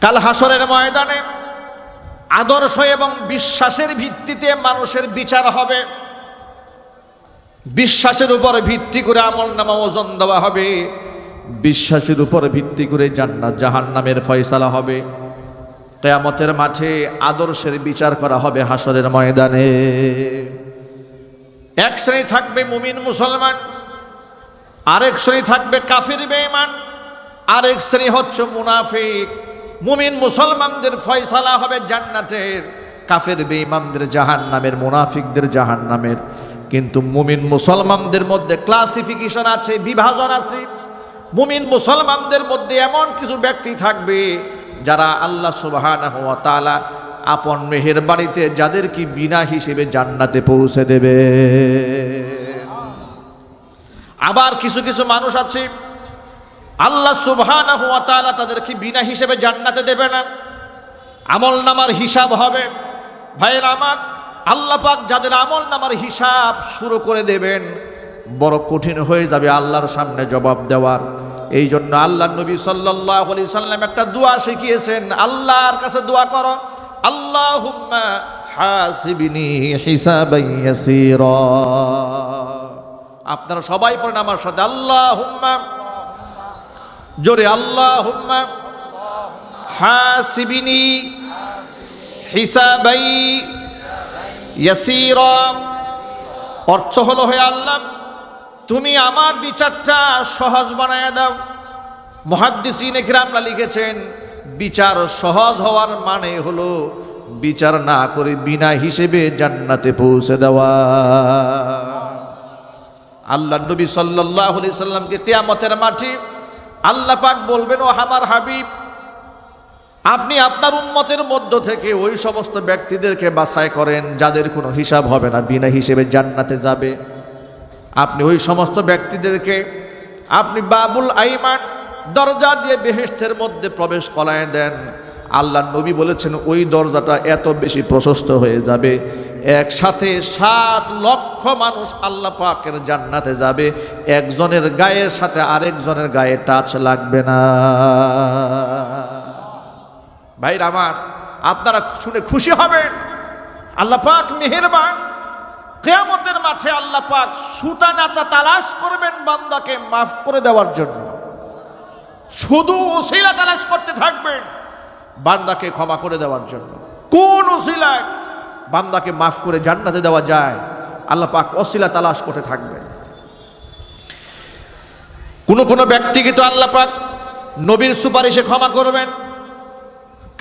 কাল হাসরের ময়দানে আদর্শ এবং বিশ্বাসের ভিত্তিতে মানুষের বিচার হবে। বিশ্বাসের উপর ভিত্তি করে আমলনামা ওজন দেওয়া হবে, বিশ্বাসের উপর ভিত্তি করে জান্নাত জাহান্নামের ফয়সালা হবে। কিয়ামতের মাঠে আদর্শের বিচার করা হবে হাসরের ময়দানে। এক শ্রেণী থাকবে মুমিন মুসলমান, আরেক শ্রেণী থাকবে কাফির বেঈমান, আরেক শ্রেণী হচ্ছে মুনাফিক। মুমিন মুসলমানদের ফয়সালা হবে জান্নাতের, কাফির বেঈমানদের জাহান্নামের, মুনাফিকদের জাহান্নামের। কিন্তু মুমিন মুসলমানদের মধ্যে ক্লাসিফিকেশন আছে, বিভাজন আছে। মুমিন মুসলমানদের মধ্যে এমন কিছু ব্যক্তি থাকবে যারা আল্লাহ সুবহানাহু ওয়া তাআলা আপন মেহেরবাড়িতে যাদের কি বিনা হিসেবে জান্নাতে পৌঁছে দেবে। আবার কিছু কিছু মানুষ আছে আল্লাহ সুবহানাহু ওয়া তাআলা তাদেরকে বিনা হিসেবে জান্নাতে দেবে না, আমলনামার হিসাব হবে। ভাইয়ের আমার, আল্লাহ পাক যাদের আমলনামার হিসাব শুরু করে দেবেন, বড় কঠিন হয়ে যাবে আল্লাহর সামনে জবাব দেওয়ার। এই জন্য আল্লাহর নবী সাল্লাল্লাহু আলাইহি সাল্লাম একটা দোয়া শিখিয়েছেন, আল্লাহর কাছে দোয়া করো, আল্লাহুম্মা হাসিবনি হিসাবান ইয়াসীরা। আপনারা সবাই পড়েন আমার সাথে, আল্লাহুম্মা, জোরে, আল্লাহুম্মা হাসিবনি হিসাবান ইয়াসীরা। অর্থ হলো, হে আল্লাহ, তুমি আমার বিচারটা সহজ বানায় দাও। মুহাদ্দিসিনে কিরামরা লিখেছেন, বিচার সহজ হওয়ার মানে হলো বিচার না করে বিনা হিসেবে জান্নাতে পৌঁছে দেওয়া। আল্লাহ নবী সাল্লাল্লাহু আলাইহি সাল্লামকে কিয়ামতের মাঠে আল্লাহ পাক বলবেন, ও আমার হাবিব, আপনি আপনার উম্মতের মধ্য থেকে ওই সমস্ত ব্যক্তিদেরকে বাছাই করেন যাদের কোনো হিসাব হবে না, বিনা হিসেবে জান্নাতে যাবে। আপনি ওই সমস্ত ব্যক্তিদেরকে আপনি বাবুল আইমান, দরজা দিয়ে বেহেশতের মধ্যে প্রবেশ করায় দেন। আল্লাহ নবী বলেছেন ওই দরজাটা এত বেশি প্রশস্ত হয়ে যাবে, একসাথে 7 লক্ষ মানুষ আল্লাহ পাকের জান্নাতে যাবে, একজনের গায়ের সাথে আরেকজনের গায়ে টাচ লাগবে না। ভাইরা আমার, আপনারা শুনে খুশি হবেন, আল্লাহ পাক মেহেরবান। কিয়ামতের মাঠে আল্লাহ পাক সুতা নাতা তালাশ করবেন বান্দাকে মাফ করে দেওয়ার জন্য, শুধু ওসিলা তালাশ করতে থাকবেন বান্দাকে ক্ষমা করে দেওয়ার জন্য। কোন ওসিলায় বান্দাকে মাফ করে জান্নাতে দেওয়া যায়, আল্লাহ পাক ওসিলা তালাশ করতে থাকবেন। কোন ব্যক্তিকে তো আল্লাহ পাক নবীর সুপারিশে ক্ষমা করবেন,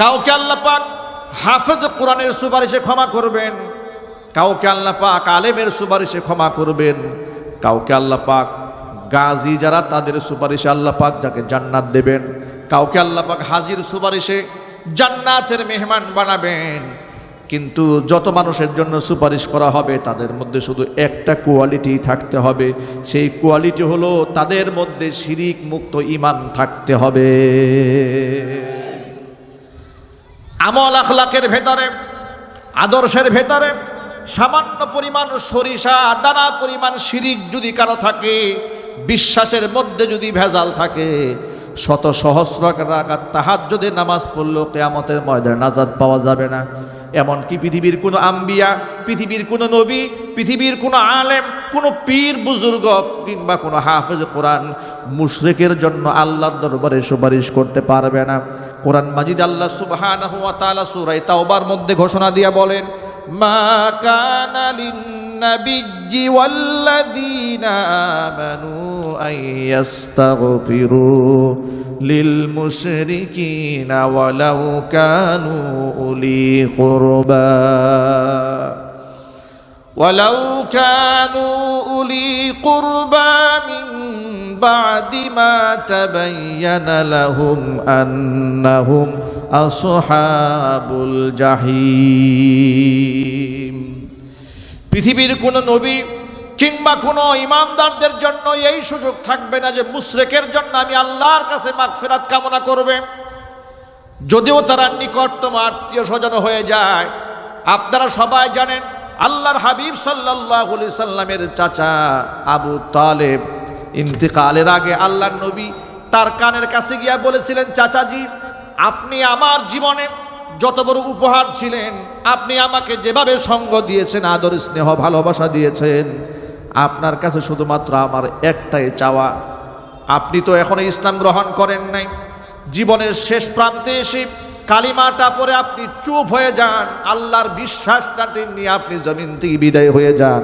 কাউকে আল্লাহ পাক হাফেজ কোরআনের সুপারিশে ক্ষমা করবেন, কাউকে আল্লাহ পাক আলেমের সুপারিশে ক্ষমা করবেন, কাউকে আল্লাহ পাক গাজী যারা তাদের সুপারিশে আল্লাহ পাক যাকে জান্নাত দেবেন, কাউকে আল্লাহ পাক হাজির সুপারিশে জান্নাতের মেহমান বানাবেন। কিন্তু যত মানুষের জন্য সুপারিশ করা হবে তাদের মধ্যে শুধু একটা কোয়ালিটি থাকতে হবে, সেই কোয়ালিটি হলো তাদের মধ্যে শিরিক মুক্ত ঈমান থাকতে হবে। আমল আখলাকের ভেতরে, আদর্শের ভেতরে সামান্য পরিমাণ সরিষা দানা পরিমাণ শিরিক যদি কারো থাকে, বিশ্বাসের মধ্যে যদি ভেজাল থাকে, শত সহস্র রাকাত তাহাজ্জুদের নামাজ পড়লেও কিয়ামতের ময়দানে নাজাত পাওয়া যাবে না। এমনকি পৃথিবীর কোনো আম্বিয়া, পৃথিবীর কোনো নবী, পৃথিবীর কোনো আলেম, কোনো পীর বুজুর্গ কিংবা কোনো হাফেজ কোরআন মুশরিকের জন্য আল্লাহর দরবারে সুপারিশ করতে পারবে না। কোরআন মাজিদ আল্লাহ সুবহানাহু ওয়া তাআলা সূরা তাওবার মধ্যে ঘোষণা দিয়ে বলেন, মা কানা লিন-নাবিয়্যি ওয়াল্লাযীনা আমানু আন ইস্তাগফিরু লিল মুশরিকিনা ওয়ালাউ কানু উলি কুরবা ওয়ালাউ কানু উলি কুরবা মিন বা'দি মা তাবায়্যানা লাহুম আন্নাহুম আসহাবুল জাহিম। পৃথিবীর কোন নবী কিংবা কোনো ইমানদারদের জন্য এই সুযোগ থাকবে না যে মুশরিকের জন্য আমি আল্লাহর কাছে মাগফিরাত কামনা করবে, যদিও তারা নিকটতম আত্মীয় স্বজন হয়ে যায়। আপনারা সবাই জানেন আল্লাহর হাবিব সাল্লাল্লাহু আলাইহি সাল্লামের চাচা আবু তালেব ইন্তেকালের আগে আল্লাহর নবী তার কানের কাছে গিয়া বলেছিলেন, চাচাজি আপনি আমার জীবনে যত বড় উপহার ছিলেন, আপনি আমাকে যেভাবে সঙ্গ দিয়েছেন, আদর স্নেহ ভালোবাসা দিয়েছেন, আপনার কাছে শুধুমাত্র আমার একটাই চাওয়া, আপনি তো এখনো ইসলাম গ্রহণ করেন নাই, জীবনের শেষ প্রান্তে এসে কালিমাটা পরে আপনি চুপ হয়ে যান, আল্লাহর বিশ্বাসটাকে নিয়ে আপনি জমিন থেকে বিদায় হয়ে যান,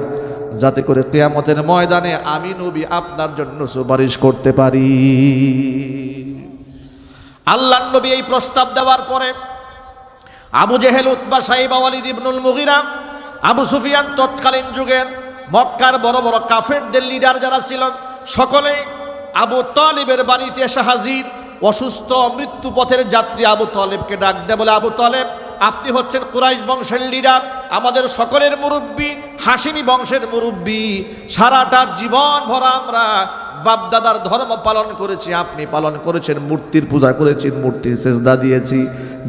যাতে করে কিয়ামতের ময়দানে আমি নবী আপনার জন্য সুপারিশ করতে পারি। আল্লাহর নবী এই প্রস্তাব দেওয়ার পরে আবু জেহেল, উতবা, সাইবা, ওয়ালিদ ইবনুল মুগিরা, আবু সুফিয়ান, তৎকালীন যুগের মক্কার বড় বড় কাফেরদের লিডার যারা ছিলেন, সকলে আবু তালিবের বাড়িতে এসে হাজির। অসুস্থ মৃত্যু পথের যাত্রী আবু তালেবকে ডাক দেয়, বলে, আবু তালেব, আপনি হচ্ছেন কুরাইশ বংশের লিডার, আমাদের সকলের মুরব্বী, হাশিমি বংশের মুরব্বী, সারাটা জীবন ভরা আমরা বাপদাদার ধর্ম পালন করেছি, আপনি পালন করেছেন, মূর্তির পূজা করেছেন, মূর্তির সেজদা দিয়েছি,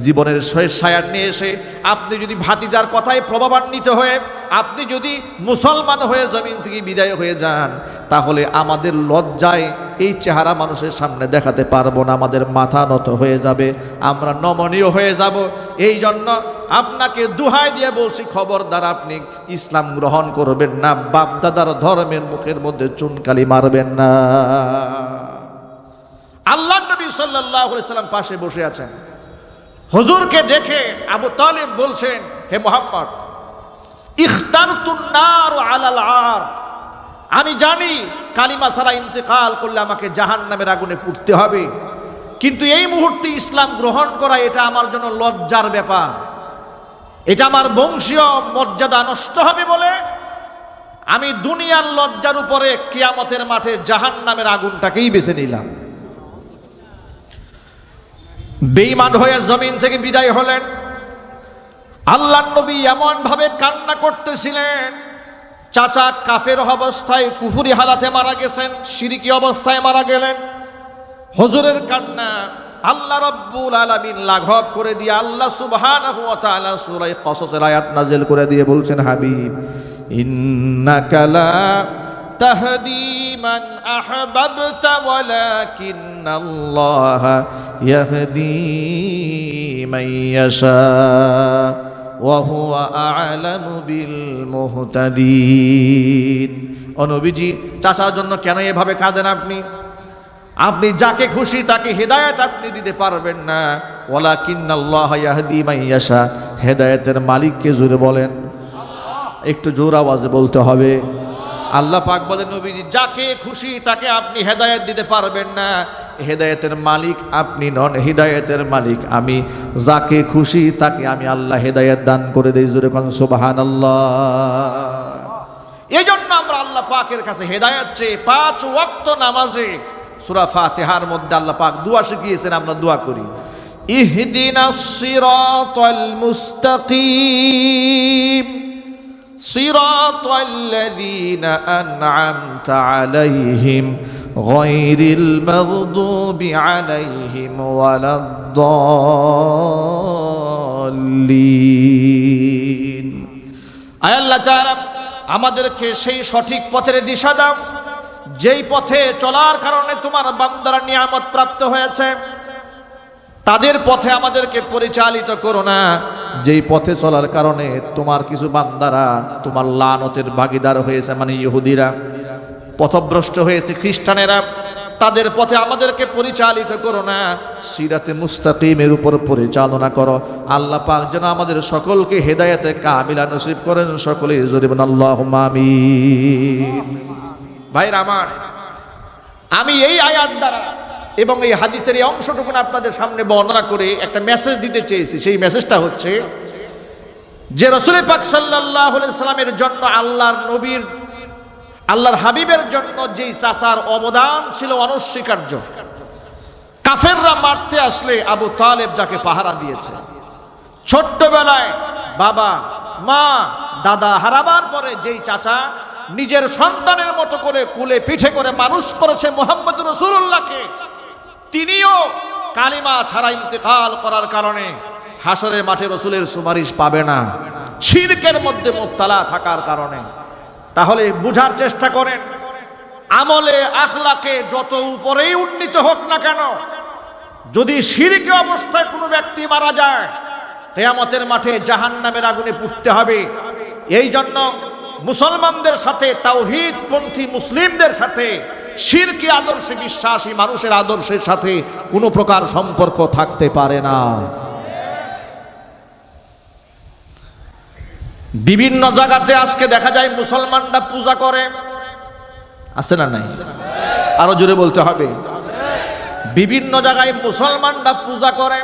জীবনের শেষ সায়ার নিয়ে এসে আপনি যদি ভাতিজার কথায় প্রভাবান্বিত হয়ে আপনি যদি মুসলমান হয়ে জমিন থেকে বিদায় হয়ে যান, তাহলে আমাদের লজ্জায় এই চেহারা মানুষের সামনে দেখাতে পারবো না, আমাদের মাথা নত হয়ে যাবে, আমরা নমনীয় হয়ে যাব। এই জন্য আপনাকে দুহাই দিয়ে বলছি, খবরদার আপনি ইসলাম গ্রহণ করবেন না, বাপদাদার ধর্মের মুখের মধ্যে চুনকালি মারবেন না। আল্লাহর নবী সাল্লাল্লাহু আলাইহি সাল্লাম পাশে বসে আছেন। হুজুরকে দেখে আবু তালিব বলছেন, হে মুহাম্মদ, ইখতারতুন নার আলাল আর, আমি জানি কালিমা ছাড়া ইন্তেকাল করলে আমাকে জাহান্নামের আগুনে পুড়তে হবে, কিন্তু এই মুহূর্তে ইসলাম গ্রহণ করা এটা আমার জন্য লজ্জার ব্যাপার, এটা আমার বংশীয় মর্যাদা নষ্ট হবে বলে আমি দুনিয়ার লজ্জার উপরে কিয়ামতের মাঠে জাহান্নামের আগুনটাকেই বেছে নিলাম। বেঈমান হয়ে জমিন থেকে বিদায় হলেন। আল্লাহর নবী এমন ভাবে কান্না করতেছিলেন, চাচা কাফের অবস্থায় কুফরি হালাতে মারা গেছেন, শিরকি অবস্থায় মারা গেলেন। হুজুরের কান্না আল্লাহ রাব্বুল আলামিন লাঘব করে দিয়ে আল্লাহ সুবহানাহু ওয়া তাআলা সূরা কসসের আয়াত নাযিল করে দিয়ে বলছেন, হাবিব, ইন্নাকা লা তাহদি মান আহবাবতা ওয়ালাকিন্নাল্লাহা ইয়াহদি মান ইয়াশা ওয়া হুয়া আ'লামু বিল মুহতাদিন। ও নবীজি, চাচার জন্য কেন এভাবে কাঁদেন আপনি? আপনি যাকে খুশি তাকে হেদায়েত আপনি দিতে পারবেন না। ওয়ালাকিন্নাল্লাহা ইয়াহদি মান ইয়াশা, হেদায়েতের মালিককে জোরে বলেন, একটু জোর আওয়াজে বলতে হবে। আল্লাহ পাক বলেন, নবীজি, যাকে খুশি তাকে আপনি হেদায়েত দিতে পারবেন না, হেদায়েতের মালিক আপনি নন, হেদায়েতের মালিক আমি, যাকে খুশি তাকে আমি আল্লাহ হেদায়েত দান করে দেই। জোরে কোন সুবহানাল্লাহ। এই জন্য আমরা আল্লাহ পাকের কাছে হেদায়েত চেয়ে 5 ওয়াক্ত নামাজে সূরা ফাতিহার মধ্যে আল্লাহ পাক দোয়া শিখিয়েছেন, আমরা দোয়া করি, ইহদিনাস সিরাতাল মুস্তাকিম সিরাতাল্লাযীনা আন'আমতা আলাইহিম গায়রিল মাগদুবি আলাইহিম ওয়ালাদ-দাল্লিন। আয় আল্লাহ তাআলা, আমাদেরকে সেই সঠিক পথের দিশা দাও, যেই পথে চলার কারণে তোমার বান্দারা নিয়ামত প্রাপ্ত হয়েছে, তাদের পথে আমাদেরকে পরিচালিত করো না, যেই পথে চলার কারণে তোমার কিছু বান্দারা তোমার লানতের ভাগীদার হয়েছে, মানে ইহুদিরা পথভ্রষ্ট হয়েছে, খ্রিস্টানেরা, তাদের পথে আমাদেরকে পরিচালিত করো না, সিরাতে মুস্তাকিমের উপর পরিচালনা করো। আল্লাহ পাক যেন আমাদের সকলকে হেদায়েতে কামিলা নসিব করেন। সকলে জোরে বলেন আল্লাহুম্মা আমিন। ভাইরা আমার, আমি এই আয়াত দ্বারা এবং এই হাদিসের এই অংশটুকু আপনাদের সামনে বর্ণনা করে একটা মেসেজ দিতে চেয়েছি। সেই মেসেজটা হচ্ছে যে রাসূল পাক সাল্লাল্লাহু আলাইহি সাল্লামের জন্য আল্লাহর নবীর, আল্লাহর হাবিবের জন্য যেই চাচার অবদান ছিল অনস্বীকার্য। কাফেররা মারতে আসলে আবু তালেব যাকে পাহারা দিয়েছে, ছোট্টবেলায় বাবা মা দাদা হারাবার পরে যেই চাচা নিজের সন্তানের মতো করে কুলে পিঠে করে মানুষ করেছে মুহাম্মদ রাসূলুল্লাহকে, তিনিও কালিমা ছাড়া ইন্তেকাল করার কারণে হাসরের মাঠে রাসূলের সুপারিশ পাবে না, শিরকের মধ্যে মুবতালা থাকার কারণে। তাহলে বুঝার চেষ্টা করেন, আমলে আখলাকে যত উপরেই উন্নীত হোক না কেন, যদি শিরকি অবস্থায় কোনো ব্যক্তি মারা যায় কিয়ামতের মাঠে জাহান্নামের আগুনে পুড়তে হবে। এই জন্য মুসলমানদের সাথে, তাওহীদপন্থী মুসলিমদের সাথে শিরকি আদর্শে বিশ্বাসী মানুষের আদর্শের সাথে কোনো প্রকার সম্পর্ক থাকতে পারে না। বিভিন্ন জায়গাতে আজকে দেখা যায় মুসলমানরা পূজা করে, আছে না নাই? আরো জোরে বলতে হবে। বিভিন্ন জায়গায় মুসলমানরা পূজা করে,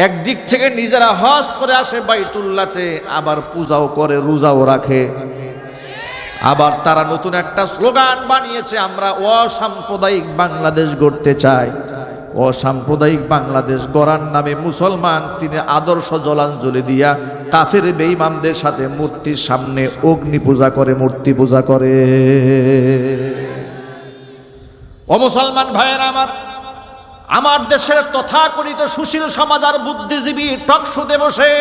একদিক থেকে নিজেরা হজ করে আসে বাইতুল্লাহতে, আবার পূজাও করে, রোজাও রাখে। আবার তারা নতুন একটা স্লোগান বানিয়েছে, আমরা অসাম্প্রদায়িক বাংলাদেশ গড়তে চাই। অসাম্প্রদায়িক বাংলাদেশ গড়ার নামে মুসলমান তিনি আদর্শ জলাঞ্জলি দিয়া কাফের বেঈমানদের সাথে মূর্তির সামনে অগ্নি পূজা করে, মূর্তি পূজা করে। ও মুসলমান ভাইয়েরা আমার দেশের তথাকথিত সুশীল সমাজ আর বুদ্ধিজীবী টকশোতে বসে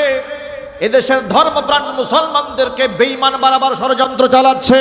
এদেশের ধর্মপ্রাণ মুসলমানদেরকে বেঈমান বানাবার ষড়যন্ত্র চালাচ্ছে।